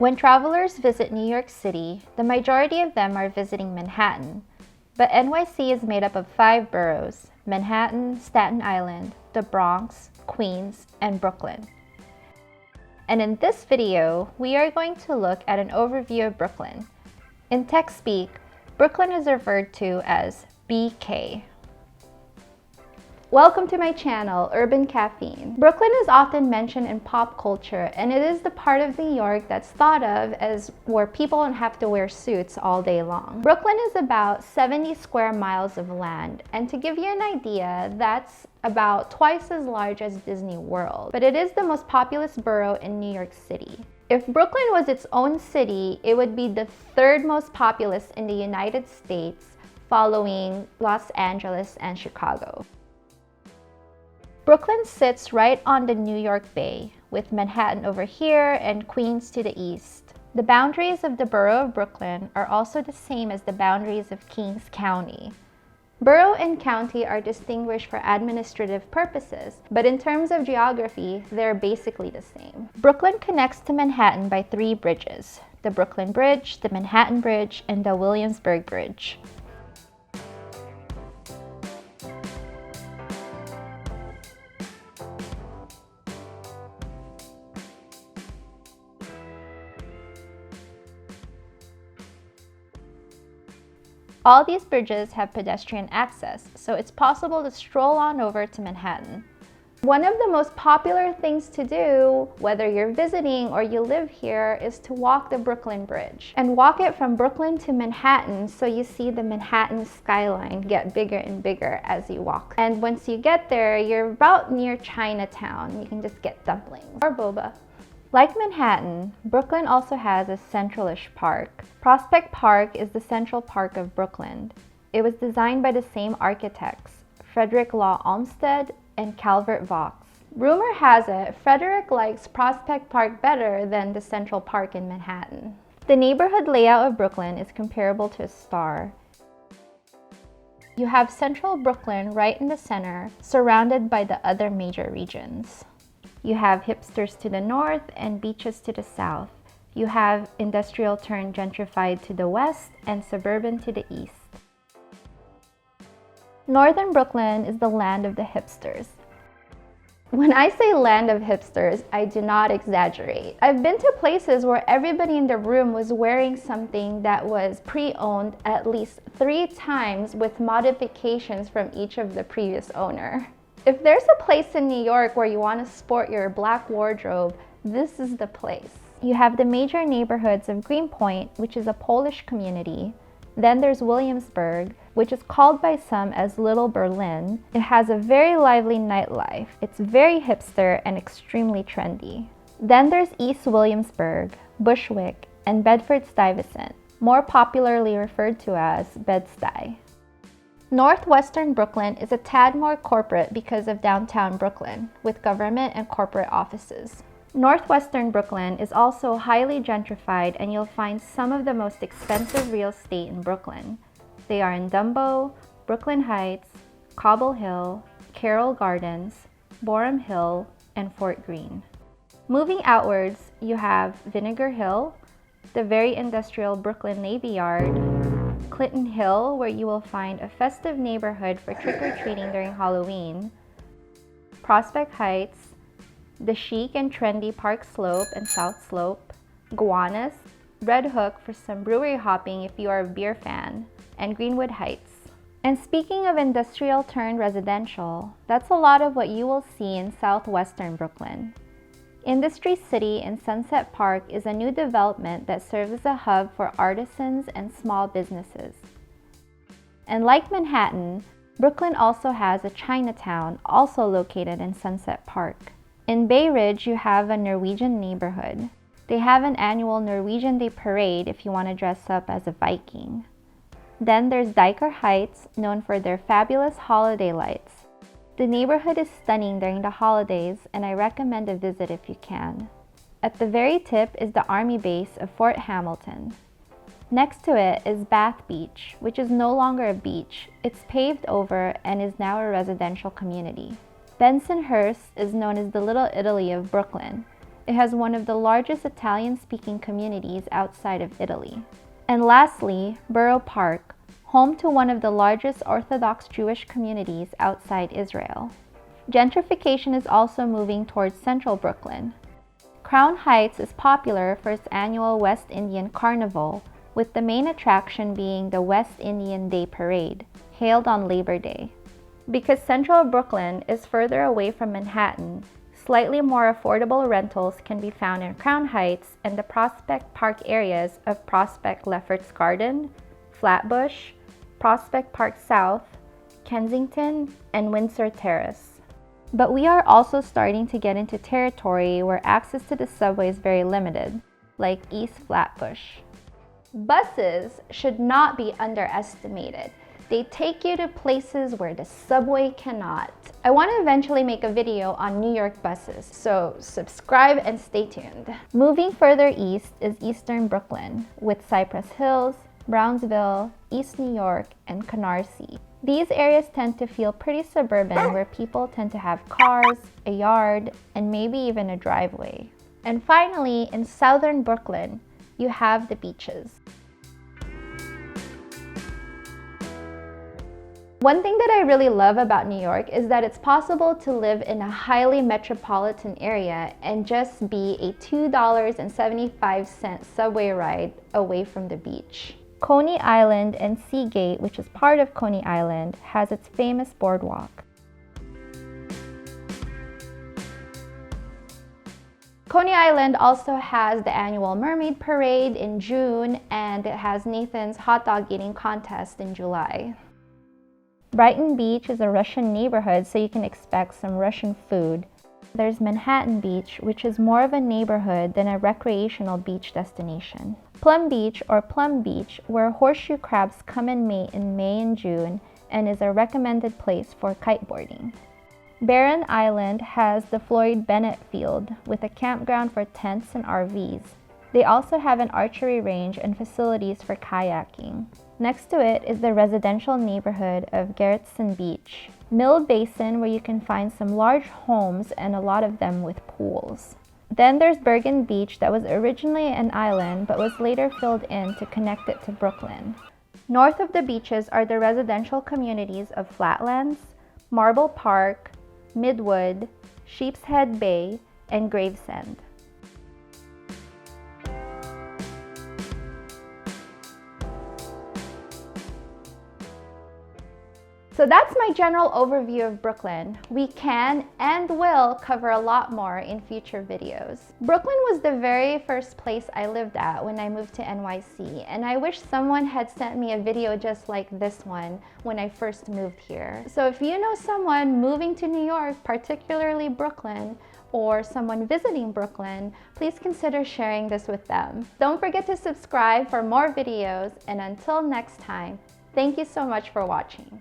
When travelers visit New York City, the majority of them are visiting Manhattan, but NYC is made up of 5 boroughs: Manhattan, Staten Island, the Bronx, Queens, and Brooklyn. And in this video, we are going to look at an overview of Brooklyn. In tech speak, Brooklyn is referred to as BK. Welcome to my channel, Urban Caffeine. Brooklyn is often mentioned in pop culture, and it is the part of New York that's thought of as where people don't have to wear suits all day long. Brooklyn is about 70 square miles of land, and to give you an idea, that's about twice as large as Disney World. But it is the most populous borough in New York City. If Brooklyn was its own city, it would be the 3rd most populous in the United States, following Los Angeles and Chicago. Brooklyn sits right on the New York Bay, with Manhattan over here and Queens to the east. The boundaries of the borough of Brooklyn are also the same as the boundaries of Kings County. Borough and county are distinguished for administrative purposes, but in terms of geography, they're basically the same. Brooklyn connects to Manhattan by 3 bridges: the Brooklyn Bridge, the Manhattan Bridge, and the Williamsburg Bridge. All these bridges have pedestrian access, so it's possible to stroll on over to Manhattan. One of the most popular things to do, whether you're visiting or you live here, is to walk the Brooklyn Bridge. And walk it from Brooklyn to Manhattan so you see the Manhattan skyline get bigger and bigger as you walk. And once you get there, you're about near Chinatown. You can just get dumplings or boba. Like Manhattan, Brooklyn also has a centralish park. Prospect Park is the central park of Brooklyn. It was designed by the same architects, Frederick Law Olmsted and Calvert Vaux. Rumor has it, Frederick likes Prospect Park better than the Central Park in Manhattan. The neighborhood layout of Brooklyn is comparable to a star. You have central Brooklyn right in the center, surrounded by the other major regions. You have hipsters to the north and beaches to the south. You have industrial turned gentrified to the west and suburban to the east. Northern Brooklyn is the land of the hipsters. When I say land of hipsters, I do not exaggerate. I've been to places where everybody in the room was wearing something that was pre-owned at least 3 times with modifications from each of the previous owner. If there's a place in New York where you want to sport your black wardrobe, this is the place. You have the major neighborhoods of Greenpoint, which is a Polish community. Then there's Williamsburg, which is called by some as Little Berlin. It has a very lively nightlife. It's very hipster and extremely trendy. Then there's East Williamsburg, Bushwick, and Bedford-Stuyvesant, more popularly referred to as Bed-Stuy. Northwestern Brooklyn is a tad more corporate because of downtown Brooklyn, with government and corporate offices. Northwestern Brooklyn is also highly gentrified, and you'll find some of the most expensive real estate in Brooklyn. They are in DUMBO, Brooklyn Heights, Cobble Hill, Carroll Gardens, Boerum Hill, and Forte Greene. Moving outwards, you have Vinegar Hill, the very industrial Brooklyn Navy Yard, Clinton Hill, where you will find a festive neighborhood for trick-or-treating during Halloween, Prospect Heights, the chic and trendy Park Slope and South Slope, Gowanus, Red Hook for some brewery hopping if you are a beer fan, and Greenwood Heights. And speaking of industrial turned residential, that's a lot of what you will see in Southwestern Brooklyn. Industry City in Sunset Park is a new development that serves as a hub for artisans and small businesses. And like Manhattan, Brooklyn also has a Chinatown, also located in Sunset Park. In Bay Ridge, you have a Norwegian neighborhood. They have an annual Norwegian Day parade if you want to dress up as a Viking. Then there's Dyker Heights, known for their fabulous holiday lights. The neighborhood is stunning during the holidays, and I recommend a visit if you can. At the very tip is the Army base of Fort Hamilton. Next to it is Bath Beach, which is no longer a beach. It's paved over and is now a residential community. Bensonhurst is known as the Little Italy of Brooklyn. It has one of the largest Italian-speaking communities outside of Italy. And lastly, Borough Park, home to one of the largest Orthodox Jewish communities outside Israel. Gentrification is also moving towards central Brooklyn. Crown Heights is popular for its annual West Indian Carnival, with the main attraction being the West Indian Day Parade, held on Labor Day. Because central Brooklyn is further away from Manhattan, slightly more affordable rentals can be found in Crown Heights and the Prospect Park areas of Prospect Lefferts Garden, Flatbush, Prospect Park South, Kensington, and Windsor Terrace. But we are also starting to get into territory where access to the subway is very limited, like East Flatbush. Buses should not be underestimated. They take you to places where the subway cannot. I want to eventually make a video on New York buses, so subscribe and stay tuned. Moving further east is Eastern Brooklyn, with Cypress Hills, Brownsville, East New York, and Canarsie. These areas tend to feel pretty suburban, where people tend to have cars, a yard, and maybe even a driveway. And finally, in Southern Brooklyn, you have the beaches. One thing that I really love about New York is that it's possible to live in a highly metropolitan area and just be a $2.75 subway ride away from the beach. Coney Island and Seagate, which is part of Coney Island, has its famous boardwalk. Coney Island also has the annual Mermaid Parade in June, and it has Nathan's hot dog eating contest in July. Brighton Beach is a Russian neighborhood, so you can expect some Russian food. There's Manhattan Beach, which is more of a neighborhood than a recreational beach destination. Plum Beach, or Plum Beach, where horseshoe crabs come and mate in May and June, and is a recommended place for kiteboarding. Barren Island has the Floyd Bennett Field, with a campground for tents and RVs. They also have an archery range and facilities for kayaking. Next to it is the residential neighborhood of Garritson Beach. Mill Basin, where you can find some large homes and a lot of them with pools. Then there's Bergen Beach, that was originally an island but was later filled in to connect it to Brooklyn. North of the beaches are the residential communities of Flatlands, Marble Park, Midwood, Sheepshead Bay, and Gravesend. So that's my general overview of Brooklyn. We can and will cover a lot more in future videos. Brooklyn was the very first place I lived at when I moved to NYC, and I wish someone had sent me a video just like this one when I first moved here. So if you know someone moving to New York, particularly Brooklyn, or someone visiting Brooklyn, please consider sharing this with them. Don't forget to subscribe for more videos, and until next time, thank you so much for watching.